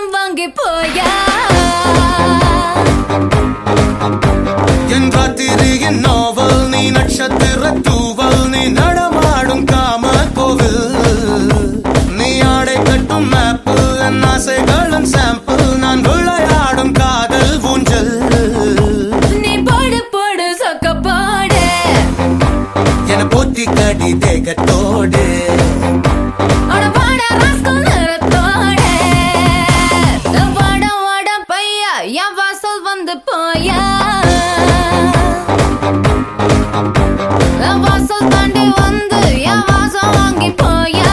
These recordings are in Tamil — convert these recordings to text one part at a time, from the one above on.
வாசம் வாங்கி போயா என் ராத்திரியின் நாவல் நீ நட்சத்திர தூவல் நீ நடமாடும் காம கோவில் நீ ஆடை கட்டும் மேப்பு என் ஆசைகளின் சாம்பிள் நான் விளையாடும் காதல் ஊஞ்சல் நீ போடு போடு சொக்க போடு என போத்தி கடி தேகத்தோடு என் வாசல் வந்து போயா வாசல் தாண்டி வந்து என் வாசம் வாங்கி போயா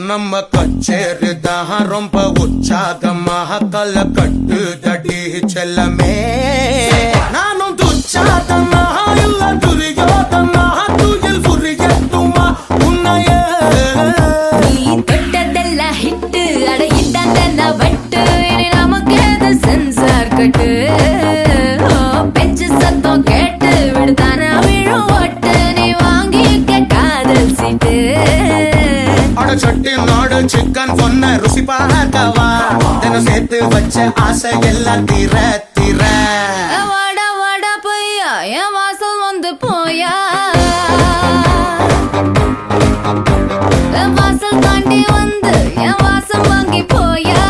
நம்ம கச்சேரிதான் ரொம்ப உற்சாகமாக கல கட்டு தடி செல்லமே நானும் துச்சாதமாக இல்ல துரியோதமாக துயில் புரியட்டுமா உன்னையே நீ தொட்டதெல்லாம் ஹிட்டு அடையிட்டாங்க வட்டு இனி நமக்கு அது சென்சார் கட்டு பெஞ்சு சத்தம் கேட்டு விடுதானா விழும் ஒட்டு நீ வாங்கிக்க காதல் சீட்டு சட்டி நாடு சிக்கன் பொண்ண ருசி பார்க்கவா தினம் சேர்த்து வச்ச ஆசை எல்லாம் தீர தீர வாடா வாடா பையா என் வாசல் வந்து போயா வாசல் தாண்டி வந்து என் வாசம் வாங்கி போயா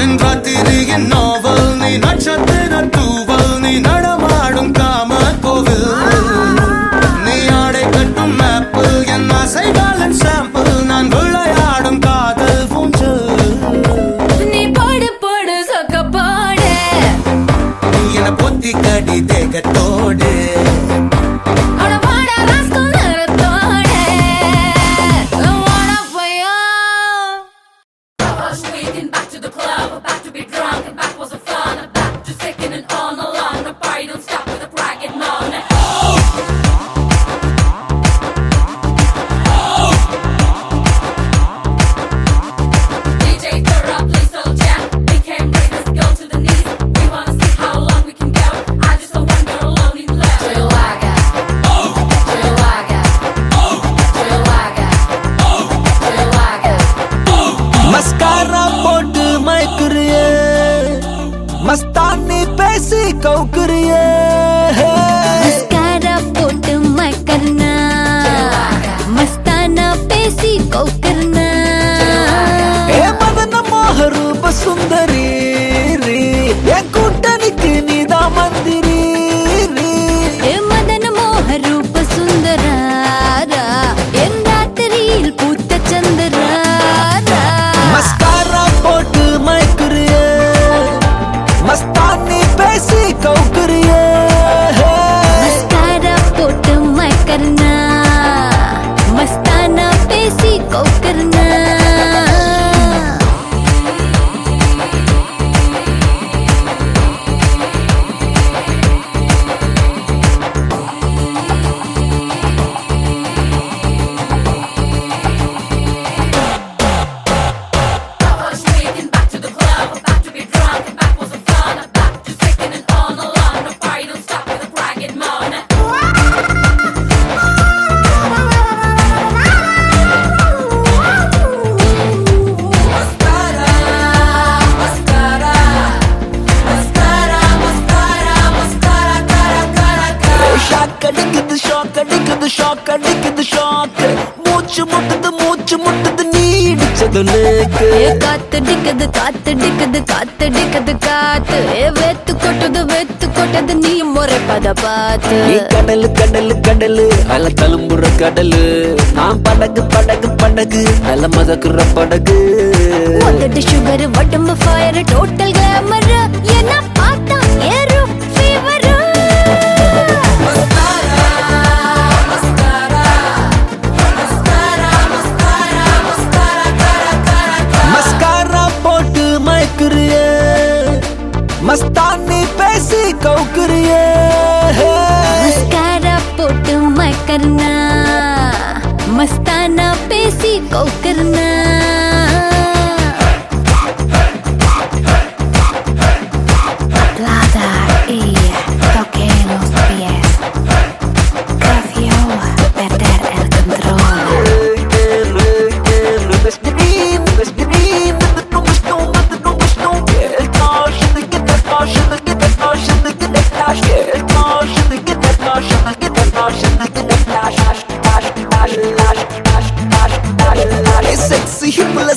என் ராத்திரியின் நாவல் நீ நட்சத்திர தூவல் நீ நடமாடும் காம கோவில் நீ ஆடை கட்டும் மேப்பு என் ஆசைகளின் சாம்பிள் நான் விளையாடும் காதல் ஊஞ்சல் நீ போடு போடு மூச்சு முட்டுது நீ இடிச்சதுலேக்கு காத்தடிக்குது காத்தடிக்குது காத்தடிக்குது காத்து வெத்து கொட்டது நீ முறைப்பத பார்த்து நீ கடலு அல தழும்புற கடலு நான் படகு அல மதக்குற படகு வந்துட்டு சுகர் உடம்பு ஃபயர் டோட்டல் கிளாமர் என்ன பார்த்தா ஏறும் ஃபீவர் மஸ்காரா போட்டு மயக்குறிய மஸ்தானி பேசி கவுக்குறிய மஸ்காரா போட்டு மயக்கர்னா மஸ்தானா பேசி கவுக்கர்னா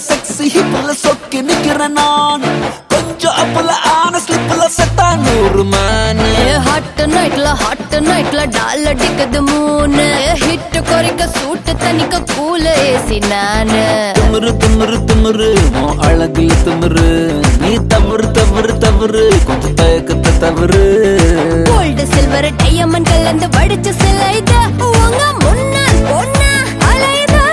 செக்ஸி ஹிப்ல சொக்கி நிக்கிறேன் நான் கொஞ்சம் அப்பல ஆன ஸ்லிப்ல செத்தா 100 மேனு ஹாட் நைட்ல டால் அடிக்குது மூணு ஹிட் குறைக்க சூட்டு தனிக்க கூல ஏசி நானு திமிரு உன் அழகுல திமிரு நீ தவறு கொஞ்சம் தயக்கத்தை தவறு கோல்டு சில்வர் டைமண்ட் கலந்து வடிச்ச சிலை இது உங்க முன்னால் பொண்ணா அலையுது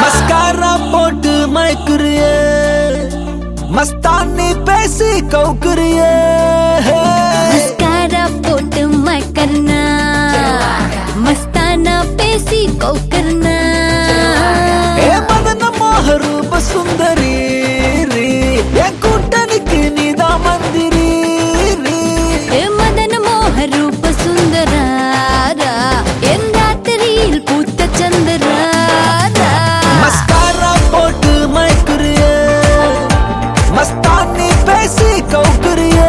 மஸ்காரா போட்டு மயக்குறிய மஸ்தானி பேசி கவுக்குறிய மஸ்காரா போட்டு மயக்கர்னா மஸ்தானா பேசி கவுக்கர்னா ஏ மதன மோகரூப சுந்தரி என் கூட்டணிக்கு நீதான் மந்திரி மதன மோக ரூப சுந்தராரா என் ராத்திரியில் பூத்த சந்திராரா மஸ்காரா போட்டு மயக்குறிய மஸ்தானி பேசி கவுக்குறிய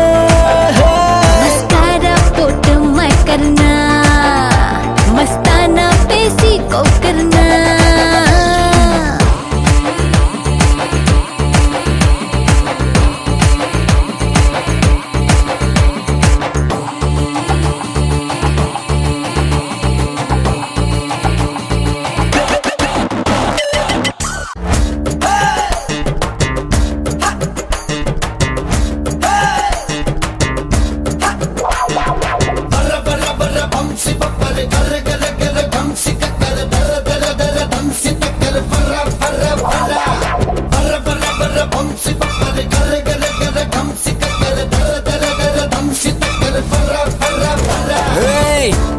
மஸ்காரா போட்டு மயக்கர்னா மஸ்தானா பேசி கவுக்கர்னா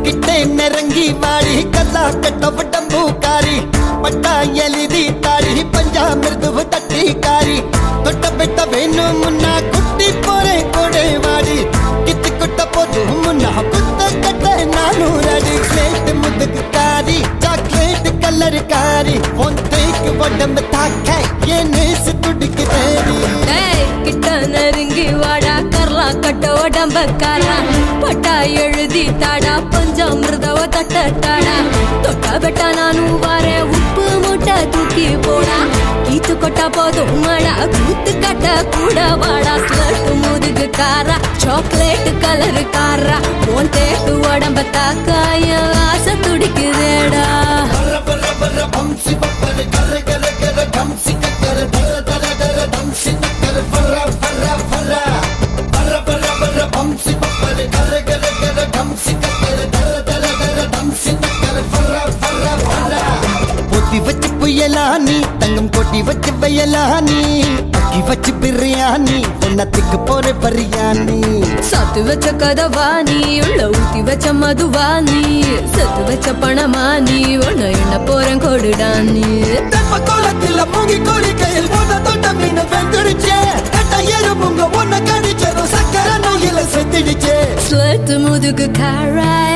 கிட்டே நெருங்கி வாடி கல்லா கட்ட டம்பூக்காரி பட்டா எலிதி தாடி பஞ்சா மிருதுவு தட்டி காரி தொட்ட பெட்ட வேணும் முன்னா குட்டி போரே கொடை வாடி கித்து குட்ட போது முன்னா குத்த கட்ட நானூறடி பிளேட் முதுகு காரி சாக்லேட் கலர் காரி உன் தேய்க்கு உடம்பு தாக்க என் நேசு துடிக்கு தேடி கிட்ட நெருங்கி வாடா கர்லா கட்ட உடம்பக்காரா பட்டா எழுதி தாடா பஞ்சாமிருதவ தட்டாடா தொட்டா பெட்டா நானும் வாரேன் உப்பு மூட்டை தூக்கி போடா கீத்து கொட்டா போதும் மாடா கூத்து கட்ட கூட வாடா ஸ்லட்டு முதுகு காரா சாக்லேட் கலர் காரா உன் தேக்கு உடம்ப தாக்காய ஆசை துடிக்குதேடா பொத்தி வச்சு புயலானி தங்கம் கொட்டி வச்சு வயலானி அக்கி வச்சு பிரியாணி ஒன்னத்துக்கு போற பரியானி சத்து வச்ச கதவாணி உள்ள ஊத்தி வச்ச மதுவாணி சத்து வச்ச பணமானி உன்ன என்ன போறேன் கொடுடானி தெப்ப கோலத்துல மூங்கி கோழி கையில் போன தோட்ட மீன் வெந்துடுச்சே கட்ட எறும்புங்க ஒன்ன கடிச்சதும் சக்கரை நோயில செத்துடுச்சே ஸ்லட்டு முதுகு காராய்